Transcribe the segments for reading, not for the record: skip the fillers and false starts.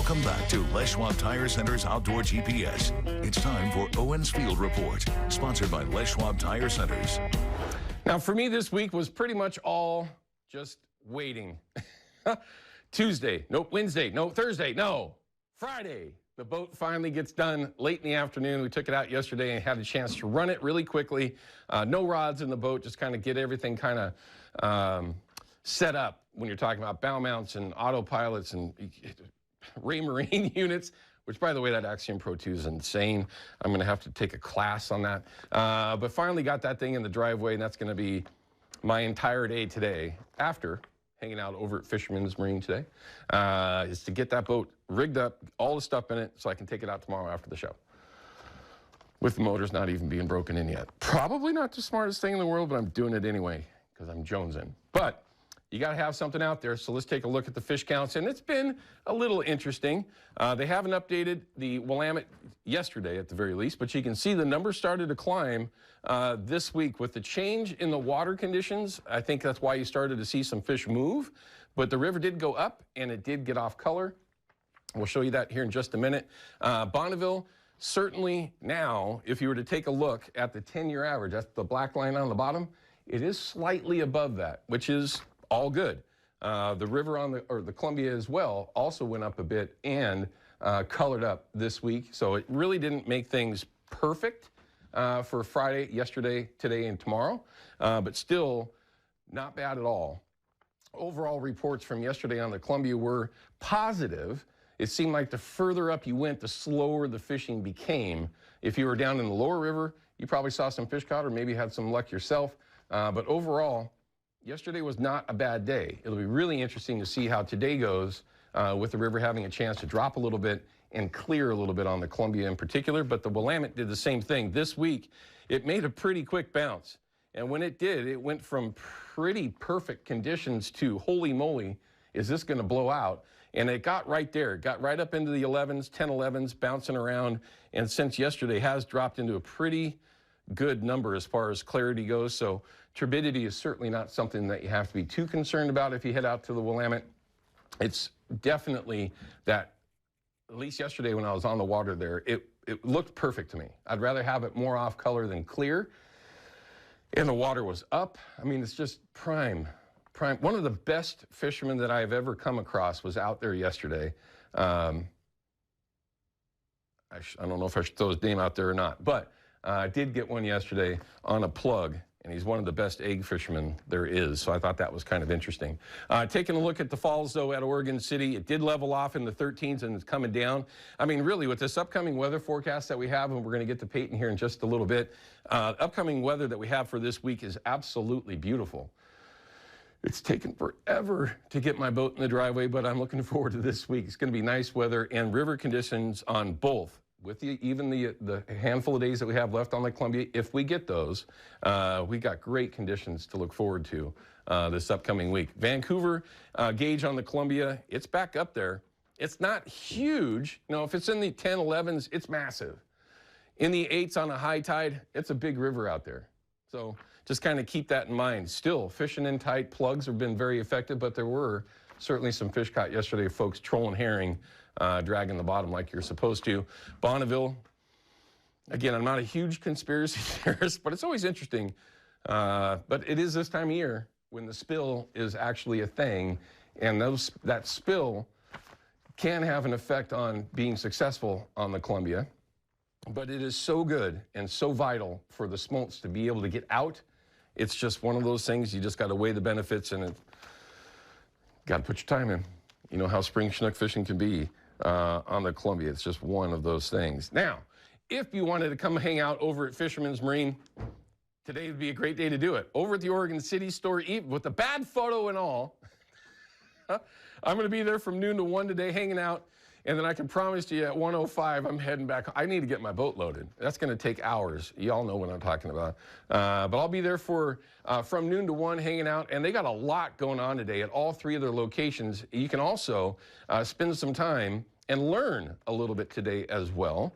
Welcome back to Les Schwab Tire Center's Outdoor GPS. It's time for Owin's Field Report, sponsored by Les Schwab Tire Centers. Now, for me, this week was pretty much all just waiting. Tuesday, nope. Wednesday, no. Thursday, no. Friday, the boat finally gets done late in the afternoon. We took it out yesterday and had a chance to run it really quickly. No rods in the boat, just kind of get everything kind of set up when you're talking about bow mounts and autopilots and Ray Marine units, which, by the way, that Axiom Pro 2 is insane. I'm going to have to take a class on that. But finally got that thing in the driveway, and that's going to be my entire day today after hanging out over at Fisherman's Marine today, is to get that boat rigged up, all the stuff in it, so I can take it out tomorrow after the show. With the motors not even being broken in yet. Probably not the smartest thing in the world, but I'm doing it anyway because I'm jonesing. But you got to have something out there, so let's take a look at the fish counts, and it's been a little interesting. They haven't updated the Willamette yesterday at the very least, but you can see the numbers started to climb this week with the change in the water conditions. I think that's why you started to see some fish move, but the river did go up, and it did get off color. We'll show you that here in just a minute. Bonneville, certainly now, if you were to take a look at the 10-year average, that's the black line on the bottom, it is slightly above that, which is all good. The river or the Columbia as well also went up a bit and colored up this week. So it really didn't make things perfect for Friday, yesterday, today, and tomorrow, but still not bad at all. Overall reports from yesterday on the Columbia were positive. It seemed like the further up you went, the slower the fishing became. If you were down in the lower river, you probably saw some fish caught or maybe had some luck yourself. But overall, yesterday was not a bad day. It'll be really interesting to see how today goes with the river having a chance to drop a little bit and clear a little bit on the Columbia in particular. But the Willamette did the same thing. This week, it made a pretty quick bounce. And when it did, it went from pretty perfect conditions to holy moly, is this going to blow out? And it got right there. It got right up into the 11s, 10, 11s, bouncing around. And since yesterday has dropped into a pretty good number as far as clarity goes. So turbidity is certainly not something that you have to be too concerned about if you head out to the Willamette. It's definitely that, at least yesterday when I was on the water there, it looked perfect to me. I'd rather have it more off color than clear. And the water was up. I mean, it's just prime. One of the best fishermen that I've ever come across was out there yesterday. I don't know if I should throw his name out there or not, but I did get one yesterday on a plug, and he's one of the best egg fishermen there is, so I thought that was kind of interesting. Taking a look at the falls, though, at Oregon City, it did level off in the 13s, and it's coming down. I mean, really, with this upcoming weather forecast that we have, and we're going to get to Peyton here in just a little bit, upcoming weather that we have for this week is absolutely beautiful. It's taken forever to get my boat in the driveway, but I'm looking forward to this week. It's going to be nice weather and river conditions on both. With even the handful of days that we have left on the Columbia, if we get those, we got great conditions to look forward to this upcoming week. Vancouver gauge on the Columbia, it's back up there. It's not huge. You know, if it's in the 10, 11s, it's massive. In the 8s on a high tide, it's a big river out there. So just kind of keep that in mind. Still, fishing in tight, plugs have been very effective, but there were certainly some fish caught yesterday, folks trolling herring, dragging the bottom like you're supposed to. Bonneville, again, I'm not a huge conspiracy theorist, but it's always interesting. But it is this time of year when the spill is actually a thing, and that spill can have an effect on being successful on the Columbia. But it is so good and so vital for the smolts to be able to get out. It's just one of those things, you just got to weigh the benefits and got to put your time in. You know how spring Chinook fishing can be on the Columbia. It's just one of those things. Now, if you wanted to come hang out over at Fisherman's Marine, today would be a great day to do it. Over at the Oregon City store, with the bad photo and all, I'm going to be there from noon to 1 today hanging out. And then I can promise you at 1:05, I'm heading back. I need to get my boat loaded. That's going to take hours. You all know what I'm talking about. But I'll be there from noon to 1 hanging out. And they got a lot going on today at all 3 of their locations. You can also spend some time and learn a little bit today as well.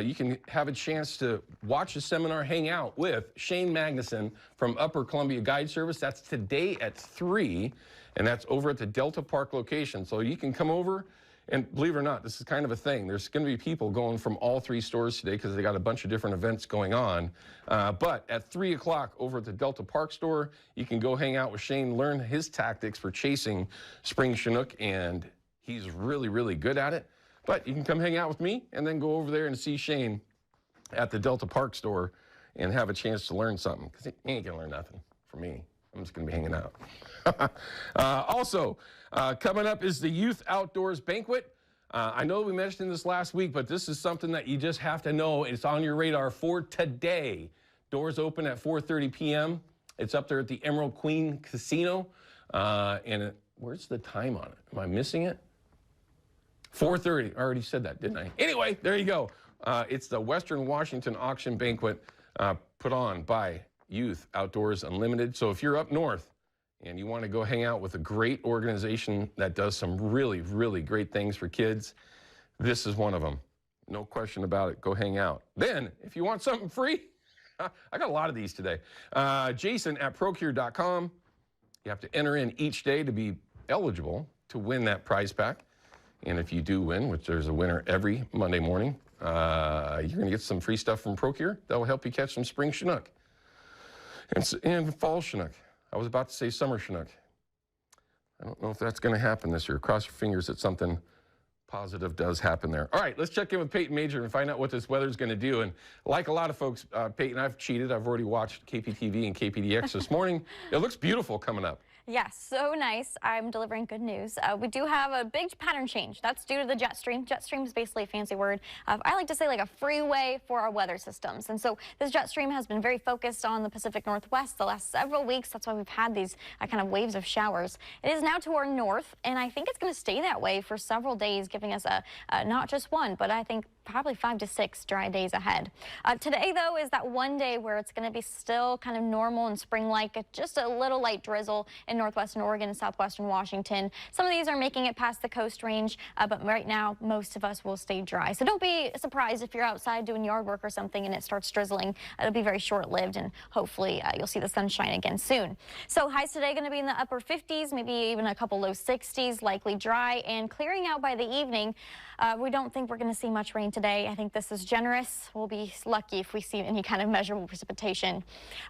You can have a chance to watch a seminar, hang out with Shane Magnuson from Upper Columbia Guide Service. That's today at 3, and that's over at the Delta Park location. So you can come over And believe it or not, this is kind of a thing. There's going to be people going from all 3 stores today because they got a bunch of different events going on. But at 3 o'clock over at the Delta Park store, you can go hang out with Shane, learn his tactics for chasing spring Chinook, and he's really, really good at it. But you can come hang out with me and then go over there and see Shane at the Delta Park store and have a chance to learn something, because he ain't going to learn nothing from me. I'm just going to be hanging out. Also, coming up is the Youth Outdoors Banquet. I know we mentioned this last week, but this is something that you just have to know. It's on your radar for today. Doors open at 4:30 p.m. It's up there at the Emerald Queen Casino. Where's the time on it? Am I missing it? 4:30. I already said that, didn't I? Anyway, there you go. It's the Western Washington Auction Banquet put on by Youth Outdoors Unlimited. So if you're up north and you want to go hang out with a great organization that does some really, really great things for kids, this is one of them. No question about it. Go hang out. Then, if you want something free, I got a lot of these today. Jason at Procure.com. You have to enter in each day to be eligible to win that prize pack. And if you do win, which there's a winner every Monday morning, you're going to get some free stuff from Procure that will help you catch some spring Chinook and fall Chinook. I was about to say summer Chinook. I don't know if that's going to happen this year. Cross your fingers that something positive does happen there. All right, let's check in with Peyton Major and find out what this weather's going to do. And like a lot of folks, Peyton, I've cheated. I've already watched KPTV and KPDX this morning. It looks beautiful coming up. Yes, so nice. I'm delivering good news. We do have a big pattern change. That's due to the jet stream. Jet stream is basically a fancy word. I like to say like a freeway for our weather systems. And so this jet stream has been very focused on the Pacific Northwest the last several weeks. That's why we've had these kind of waves of showers. It is now to our north, and I think it's going to stay that way for several days, giving us not just one, but I think probably 5 to 6 dry days ahead. Today, though, is that one day where it's going to be still kind of normal and spring-like, just a little light drizzle in northwestern Oregon and southwestern Washington. Some of these are making it past the coast range, but right now, most of us will stay dry. So don't be surprised if you're outside doing yard work or something and it starts drizzling. It'll be very short-lived, and hopefully you'll see the sunshine again soon. So highs today going to be in the upper 50s, maybe even a couple low 60s, likely dry and clearing out by the evening. We don't think we're going to see much rain today. I think this is generous. We'll be lucky if we see any kind of measurable precipitation.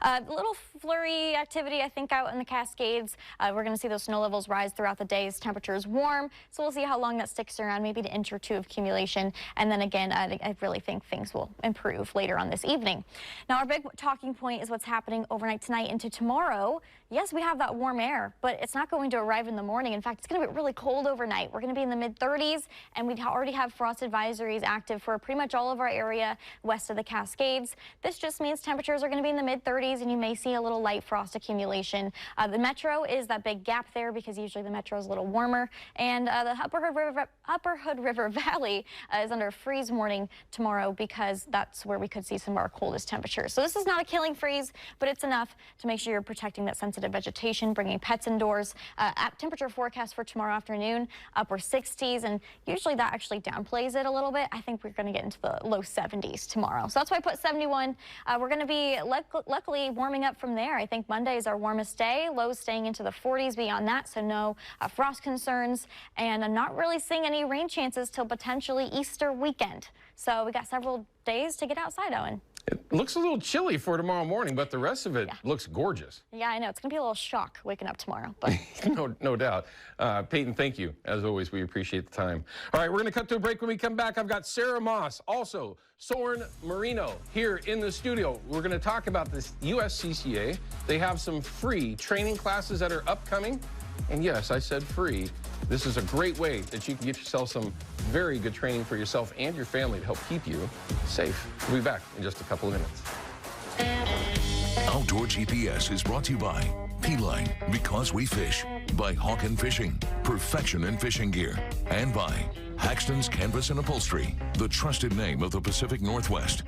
A little flurry activity, I think, out in the Cascades. We're going to see those snow levels rise throughout the day as temperatures warm. So we'll see how long that sticks around, maybe an inch or two of accumulation. And then again, I really think things will improve later on this evening. Now, our big talking point is what's happening overnight tonight into tomorrow. Yes, we have that warm air, but it's not going to arrive in the morning. In fact, it's going to be really cold overnight. We're going to be in the mid-30s, and we already have frost advisories active for pretty much all of our area west of the Cascades. This just means temperatures are going to be in the mid-30s, and you may see a little light frost accumulation. The metro is that big gap there because usually the metro is a little warmer, and the Upper Hood River Valley is under a freeze warning tomorrow because that's where we could see some of our coldest temperatures. So this is not a killing freeze, but it's enough to make sure you're protecting that sensitive vegetation, bringing pets indoors. Temperature forecast for tomorrow afternoon, upper 60s, and usually that actually downplays it a little bit. I think we're going to get into the low 70s tomorrow. So that's why I put 71. We're going to be luckily warming up from there. I think Monday is our warmest day, lows staying into the 40s beyond that, so no frost concerns, and I'm not really seeing any rain chances till potentially Easter weekend. So we got several days to get outside, Owen. It looks a little chilly for tomorrow morning, but the rest of it looks gorgeous. Yeah, I know. It's going to be a little shock waking up tomorrow. But no doubt. Peyton, thank you. As always, we appreciate the time. All right, we're going to cut to a break. When we come back, I've got Sarah Moss, also Soren Marino here in the studio. We're going to talk about this USCCA. They have some free training classes that are upcoming. And yes, I said free. This is a great way that you can get yourself some very good training for yourself and your family to help keep you safe. We'll be back in just a couple of minutes. Outdoor GPS is brought to you by P-Line, Because We Fish, by Hawken Fishing, Perfection in Fishing Gear, and by Haxton's Canvas and Upholstery, the trusted name of the Pacific Northwest.